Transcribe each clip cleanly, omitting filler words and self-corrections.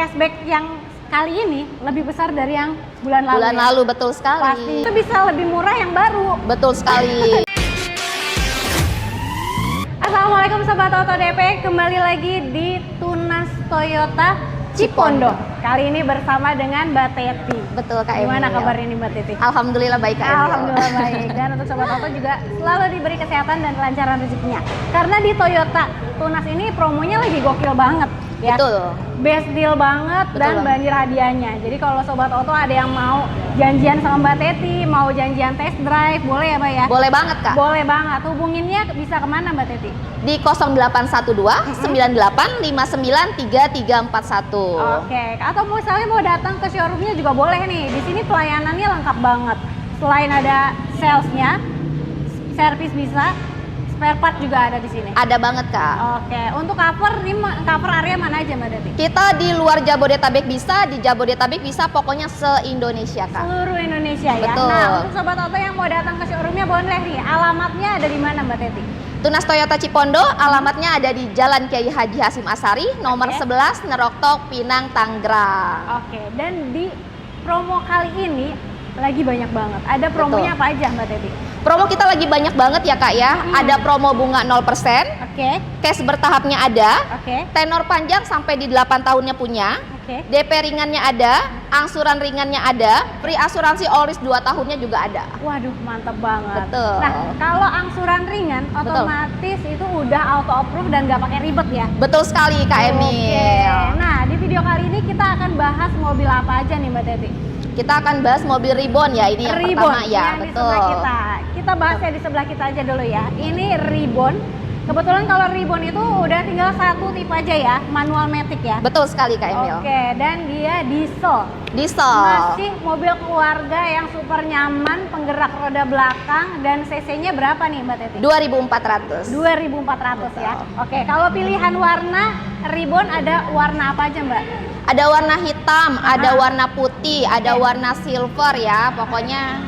cashback yang kali ini lebih besar dari yang bulan lalu. Bulan lalu, betul sekali. Pasti itu bisa lebih murah yang baru. Betul sekali. Assalamualaikum Sobat Oto DP, kembali lagi di Tunas Toyota Cipondo. Kali ini bersama dengan Mbak Teti. Betul Kak Emil. Gimana kabarnya nih Mbak Teti? Alhamdulillah baik Kak Emil. Alhamdulillah baik. Dan untuk Sobat Oto juga selalu diberi kesehatan dan kelancaran rezekinya. Karena di Toyota Tunas ini promonya lagi gokil banget ya. Betul. Best deal banget. Betul dan banget. banjir hadiahnya. Jadi kalau Sobat Oto ada yang mau janjian sama Mbak Teti, mau janjian test drive, boleh ya Mbak ya? Boleh banget Kak. Boleh banget. Hubunginnya bisa kemana Mbak Teti? Di 0812 98 59 3341. Oke, atau misalnya mau datang ke showroomnya juga boleh nih. Di sini pelayanannya lengkap banget. Selain ada salesnya, servis bisa, spare part juga ada di sini. Ada banget Kak. Oke, untuk cover ini cover area mana aja Mbak Teti? Kita di luar Jabodetabek bisa, di Jabodetabek bisa, pokoknya se-Indonesia Kak. Seluruh Indonesia ya. Betul. Nah, untuk Sobat Oto yang mau datang ke showroomnya boleh nih. Alamatnya ada di mana Mbak Teti? Tunas Toyota Cipondo, alamatnya ada di Jalan Kiai Haji Hasyim Asyari, nomor Oke. 11, Neroktok, Pinang, Tangerang. Oke, dan di promo kali ini lagi banyak banget. Ada promonya apa aja Mbak Teti? Promo kita lagi banyak banget ya Kak ya. Ada promo bunga 0%, Oke, cash bertahapnya ada, oke, tenor panjang sampai di 8 tahunnya punya, oke. DP ringannya ada, angsuran ringannya ada, free asuransi all risk 2 tahunnya juga ada. Waduh, mantap banget. Betul. Nah, kalau angsuran ringan, Betul. otomatis itu udah auto approve dan nggak pakai ribet ya. Betul sekali Kak Emil. Oke. Nah, di video kali ini kita akan bahas mobil apa aja nih Mbak Teti? Kita akan bahas mobil Ribbon ya, ini yang Ribbon, pertama ya. yang di sebelah kita. Kita bahas ya di sebelah kita aja dulu ya. Ini Ribbon. Kebetulan kalau Ribbon itu udah tinggal satu tipe aja ya, manual matic ya. Betul sekali Kak Emil. Oke, dan dia diesel. Diesel. Masih mobil keluarga yang super nyaman, penggerak roda belakang, dan cc-nya berapa nih Mbak Teti? 2400. 2400 ya. Oke, kalau pilihan warna Ribbon ada warna apa aja Mbak? Ada warna hitam, ada warna putih, ada warna silver ya. Pokoknya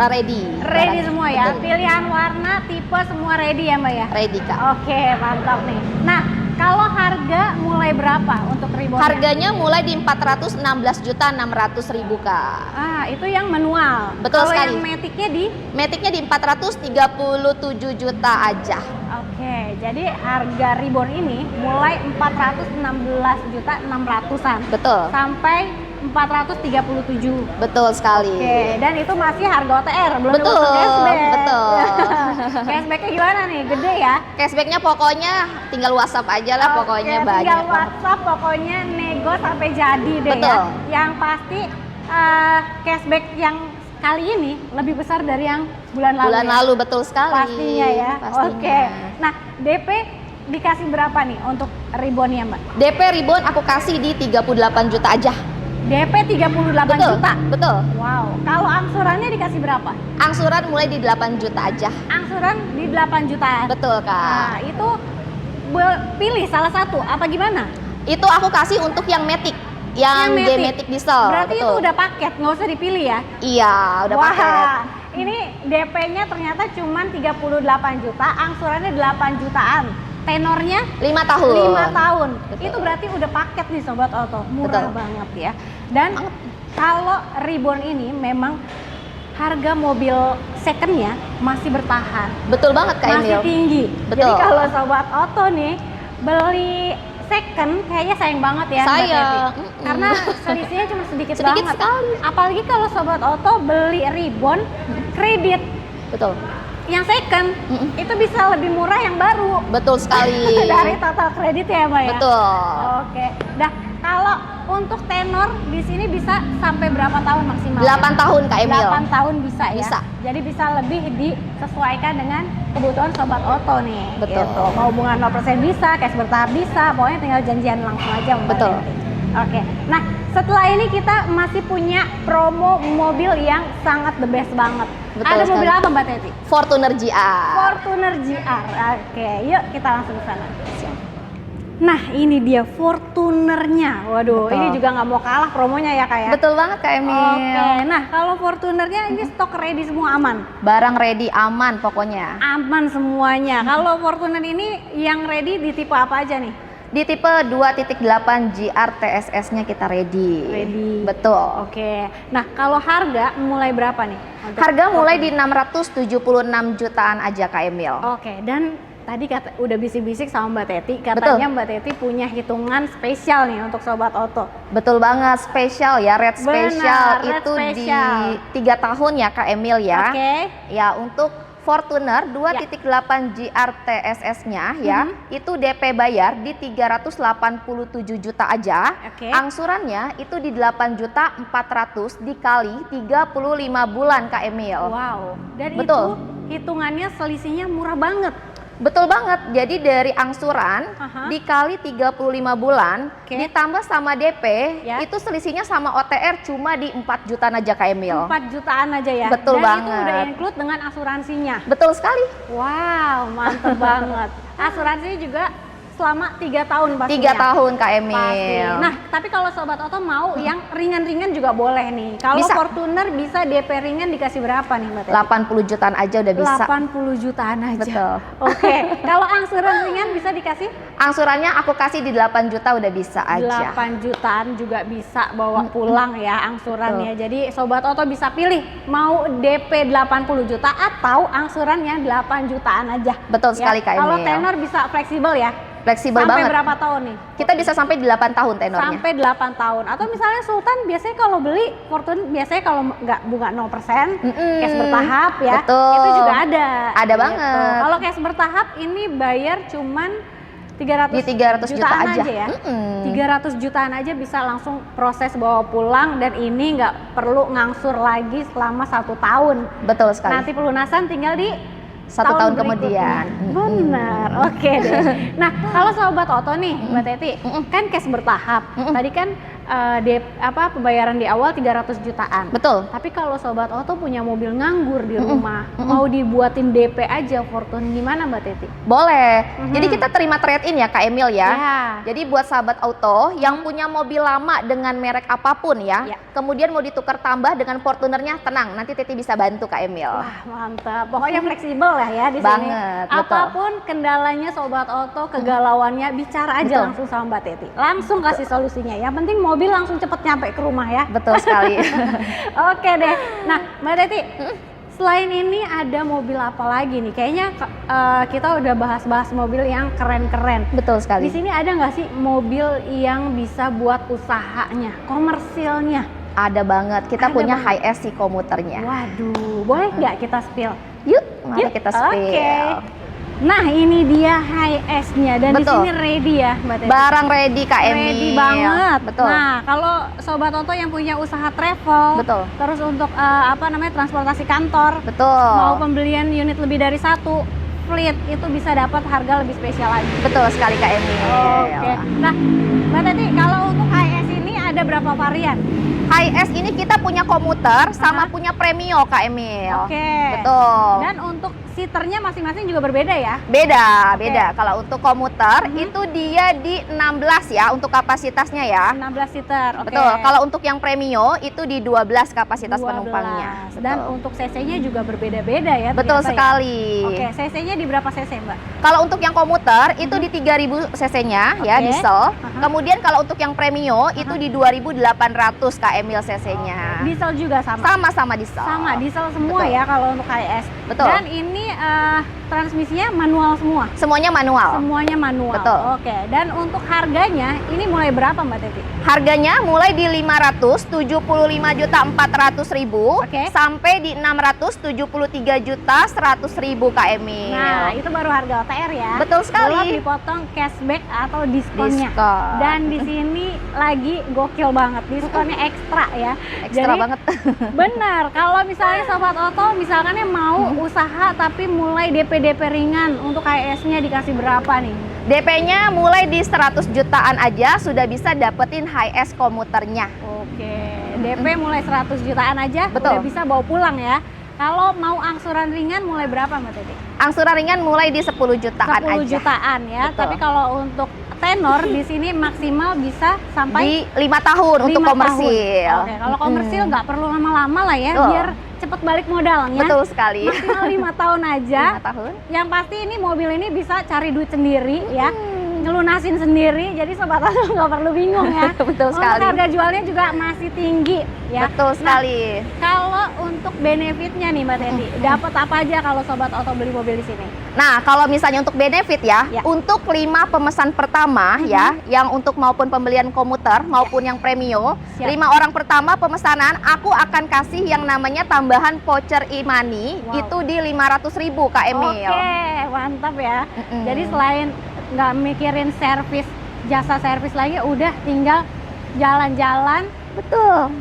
ready. Ready semua ya. Betul. Pilihan warna, tipe semua ready ya Mbak ya? Ready Kak. Oke, mantap nih. Nah, kalau harga mulai berapa untuk Ribbon? Harganya mulai di 416.600.000 Kak. Ah, itu yang manual. Betul kalau sekali. yang maticnya di? Maticnya di 437 juta aja. Oke, jadi harga Ribbon ini mulai 416.600.000-an Betul. sampai 437. Betul sekali. Oke, dan itu masih harga OTR, belum Betul, termasuk cashback. betul. Cashbacknya gimana nih? Gede ya? Cashbacknya pokoknya tinggal WhatsApp aja lah, pokoknya Oke, banyak. tinggal WhatsApp, pokoknya nego sampai jadi deh Betul. ya. Yang pasti cashback yang kali ini lebih besar dari yang bulan lalu. Bulan ya? lalu betul sekali. Pastinya ya. Pastinya. Oke. Nah, DP dikasih berapa nih untuk Ribbonnya Mbak? DP Ribbon aku kasih di 38 juta aja. DP 38 Betul. juta. Betul. Wow. Kalau angsurannya dikasih berapa? Angsuran mulai di 8 juta aja. Angsuran di 8 jutaan. Betul Kak. Nah, itu pilih salah satu apa gimana? Itu aku kasih untuk yang Matic, yang G-Matic diesel. Berarti betul. itu udah paket, nggak usah dipilih ya? Iya, udah Wah, paket. ini DP-nya ternyata cuma 38 juta, angsurannya 8 jutaan. Tenornya 5 tahun. 5 tahun. Betul. Itu berarti udah paket nih Sobat Oto. Murah Betul. banget ya. Dan kalau Ribbon ini memang harga mobil secondnya masih bertahan. Betul banget Kak Masih Emil. tinggi. Betul. Jadi kalau Sobat Oto nih beli second kayaknya sayang banget ya Mbak Sayang. Teti. Karena selisihnya cuma sedikit Sedikit banget. sekali. Apalagi kalau Sobat Oto beli Ribbon kredit Betul. yang second itu bisa lebih murah yang baru. Betul sekali. Dari total kredit ya Mbak ya. Betul. Oke. Nah, kalau untuk tenor di sini bisa sampai berapa tahun maksimal? 8 tahun Kak Emil. 8 tahun bisa ya. Bisa. Jadi bisa lebih disesuaikan dengan kebutuhan Sobat Oto nih. Betul. Gitu. Mau hubungan 0% bisa, cash bertahap bisa, pokoknya tinggal janjian langsung aja Mbak Betul. Teti. Oke. Nah, setelah ini kita masih punya promo mobil yang sangat the best banget. Betul Ada mobil sekali. apa Mbak Teti? Fortuner GR. Fortuner GR. Oke, yuk kita langsung ke sana. Nah, ini dia Fortunernya. Waduh, Betul. ini juga nggak mau kalah promonya ya Kak ya. Betul banget Kak Emil. Oke, nah kalau Fortunernya ini stok ready semua aman? Barang ready aman pokoknya. Aman semuanya. Kalau Fortuner ini yang ready di tipe apa aja nih? Di tipe 2.8 GR TSS-nya kita ready. Betul. Oke. Nah, kalau harga mulai berapa nih? Harga mulai di 676 jutaan aja Kak Emil. Oke, dan tadi udah bisik-bisik sama Mbak Teti, katanya Mbak Teti punya hitungan spesial nih untuk Sobat Oto. Betul banget, spesial ya, red spesial. Red itu spesial. di 3 tahun ya Kak Emil ya. Oke. Ya, untuk Fortuner 2.8 GR TSS-nya ya, itu DP bayar di 387 juta aja. Oke. Angsurannya itu di 8.400.000 dikali 35 bulan Kak Emil. Wow. Dan Betul. itu hitungannya selisihnya murah banget. Betul banget. Jadi dari angsuran dikali 35 bulan ditambah sama DP, itu selisihnya sama OTR cuma di 4 jutaan aja Kak Emil. 4 jutaan aja ya. Betul Dan banget. itu udah include dengan asuransinya. Betul sekali. Wow, mantep banget. Asuransinya juga selama 3 tahun pastinya. 3 tahun Kak Emil. Pasti. Nah, tapi kalau Sobat Oto mau yang ringan-ringan juga boleh nih. Kalau Bisa. Fortuner bisa DP ringan dikasih berapa nih Mbak Teti? 80 jutaan aja udah bisa. 80 jutaan aja. Betul. Oke. Kalau angsuran ringan bisa dikasih? Angsurannya aku kasih di 8 juta udah bisa aja. 8 jutaan juga bisa bawa pulang ya angsurannya. Jadi Sobat Oto bisa pilih mau DP 80 juta atau angsurannya 8 jutaan aja. Betul sekali Kak Emil. Kalau tenor bisa fleksibel ya. Fleksibel Sampai banget. berapa tahun nih? Kita bisa sampai 8 tahun tenornya. Sampai 8 tahun. Atau misalnya Sultan biasanya kalau beli Fortune biasanya kalau nggak bunga 0%, cash bertahap ya. Betul. Itu juga ada. Ada banget. Kalau cash bertahap ini bayar cuman 300, Di 300 juta jutaan aja. ya. 300 jutaan aja bisa langsung proses bawa pulang dan ini nggak perlu ngangsur lagi selama 1 tahun. Betul sekali. Nanti pelunasan tinggal di 1 tahun berikutnya. kemudian. Benar, oke deh. Nah, kalau Sobat Oto nih, Mbak Teti, kan cash bertahap. Tadi kan pembayaran di awal 300 jutaan. Betul. Tapi kalau Sobat Oto punya mobil nganggur di rumah, mau dibuatin DP aja Fortune, gimana Mbak Teti? Boleh. Jadi kita terima trade-in ya Kak Emil ya. Ya. Jadi buat sahabat auto yang punya mobil lama dengan merek apapun ya, kemudian mau ditukar tambah dengan Fortunernya, tenang, nanti Teti bisa bantu Kak Emil. Wah, mantap. Pokoknya fleksibel lah ya di sini. Banget, betul. Apapun kendalanya Sobat Oto, kegalauannya, bicara aja langsung sama Mbak Teti. Langsung kasih solusinya. Yang penting mobil langsung cepet nyampe ke rumah ya. Betul sekali. Oke deh. Nah, Mbak Teti, selain ini ada mobil apa lagi nih? Kayaknya kita udah bahas-bahas mobil yang keren-keren. Betul sekali. Di sini ada nggak sih mobil yang bisa buat usahanya, komersilnya? Ada banget. Kita Ada punya banget. high SC komuternya. Waduh, boleh nggak kita spill? Yuk, mari Yuk, kita spill. oke. Nah, ini dia high S-nya dan Betul. di sini ready ya, Mbak Teti. Barang ready Kak Emil. Ready banget. Betul. Nah, kalau Sobat Oto yang punya usaha travel, Betul. terus untuk transportasi kantor, Betul. mau pembelian unit lebih dari 1 fleet, itu bisa dapat harga lebih spesial lagi. Betul sekali Kak Emil. Oke. Nah, Mbak Teti, kalau untuk HS ini ada berapa varian? High S ini kita punya komuter sama punya premio Kak Emil. Oke. Betul. Dan untuk seaternya masing-masing juga berbeda ya? Beda, Oke. beda. Kalau untuk komuter itu dia di 16 ya untuk kapasitasnya ya. 16 seater. Oke. Betul. Kalau untuk yang premio itu di 12 kapasitas 12. penumpangnya. Dan Betul. untuk CC-nya juga berbeda-beda ya. Betul ternyata sekali. Ya? Oke, CC-nya di berapa CC, Mbak? Kalau untuk yang komuter itu di 3000 cc-nya ya Oke. diesel. Kemudian kalau untuk yang premio itu di 2800 Kak Emil cc-nya. Diesel juga sama. Sama-sama diesel. Sama, diesel semua Betul. ya kalau untuk HS. Betul. Dan ini transmisinya manual semua. Semuanya manual. Semuanya manual. Betul. Oke. Dan untuk harganya ini mulai berapa Mbak Teti? Harganya mulai di 575.400.000 Oke. sampai di 673.100.000 Kak Emil. Nah, itu baru harga OTR ya. Betul sekali. Belum dipotong cashback atau diskonnya. Diskon. Dan di sini lagi gokil banget, diskonnya ekstra ya. Ekstra Jadi, banget. Benar, kalau misalnya Sobat Oto misalkannya mau usaha tapi mulai DP ringan, untuk HS-nya dikasih berapa nih? DP-nya mulai di 100 jutaan aja sudah bisa dapetin high S komuternya. Oke, DP mulai 100 jutaan aja Betul. udah bisa bawa pulang ya. Kalau mau angsuran ringan mulai berapa Mbak Teti? Angsuran ringan mulai di 10 jutaan 10 aja. jutaan ya. Betul. Tapi kalau untuk tenor di sini maksimal bisa sampai Di 5 tahun untuk 5 komersil. tahun. Oke, kalau komersil nggak perlu lama-lama lah ya, Betul. biar cepet balik modalnya. Betul sekali. Maksimal 5 tahun aja. 5 tahun. Yang pasti ini mobil ini bisa cari duit sendiri ya. ngelunasin sendiri, jadi Sobat Auto nggak perlu bingung ya. Betul Untuk sekali. harga jualnya juga masih tinggi ya. Betul sekali. Kalau untuk benefitnya nih Mbak Teti, dapat apa aja kalau Sobat Auto beli mobil di sini? Nah, kalau misalnya untuk benefit ya, untuk 5 pemesan pertama ya, yang untuk maupun pembelian komuter maupun yang premium, 5 orang pertama pemesanan aku akan kasih yang namanya tambahan voucher e-money itu di 500.000 Kak Emil. Oke, mantap ya. Jadi selain nggak mikirin jasa servis lagi, udah tinggal jalan-jalan. Betul.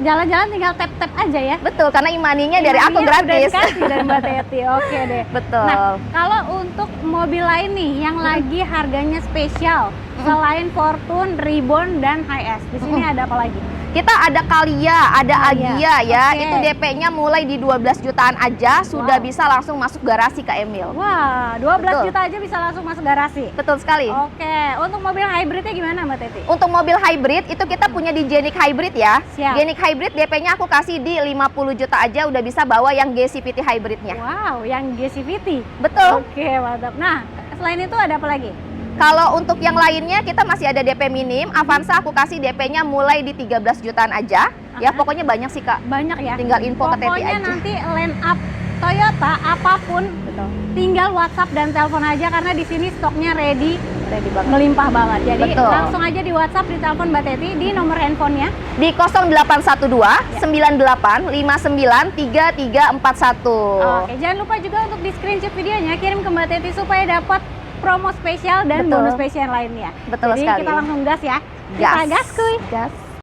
Jalan-jalan tinggal tap-tap aja ya. Betul, karena e-money-nya dari aku gratis. Udah dikasih dari Mbak Teti. Oke deh. Betul. Nah, kalau untuk mobil lain nih yang lagi harganya spesial, selain Fortune, Reborn dan HS, di sini ada apa lagi? Kita ada Calya, ada Agya ya. Oke. Itu DP-nya mulai di 12 jutaan aja sudah bisa langsung masuk garasi Kak Emil. Wah, 12 Betul. juta aja bisa langsung masuk garasi. Betul sekali. Oke, untuk mobil hybridnya gimana Mbak Teti? Untuk mobil hybrid itu kita punya di Genik Hybrid ya. Siap. Genik Hybrid DP-nya aku kasih di 50 juta aja udah bisa bawa yang GCVT hybridnya. Wow, yang GCVT. Betul. Oke, mantap. Nah, selain itu ada apa lagi? Kalau untuk yang lainnya kita masih ada DP minim. Avanza aku kasih DP-nya mulai di 13 jutaan aja. Ya pokoknya banyak sih Kak. Banyak ya. Tinggal info ke Teti Pokoknya aja. nanti line up Toyota apapun, tinggal WhatsApp dan telepon aja karena di sini stoknya ready banget. melimpah banget. Jadi Betul. langsung aja di WhatsApp, di telepon Mbak Teti di nomor handphonenya Di 0812 98 59 3341. Oke, jangan lupa juga untuk di screenshot videonya kirim ke Mbak Teti supaya dapat promo spesial dan Betul. bonus spesial lainnya. Betul Jadi sekali. kita langsung gas ya. Kita gas kuy. Gas.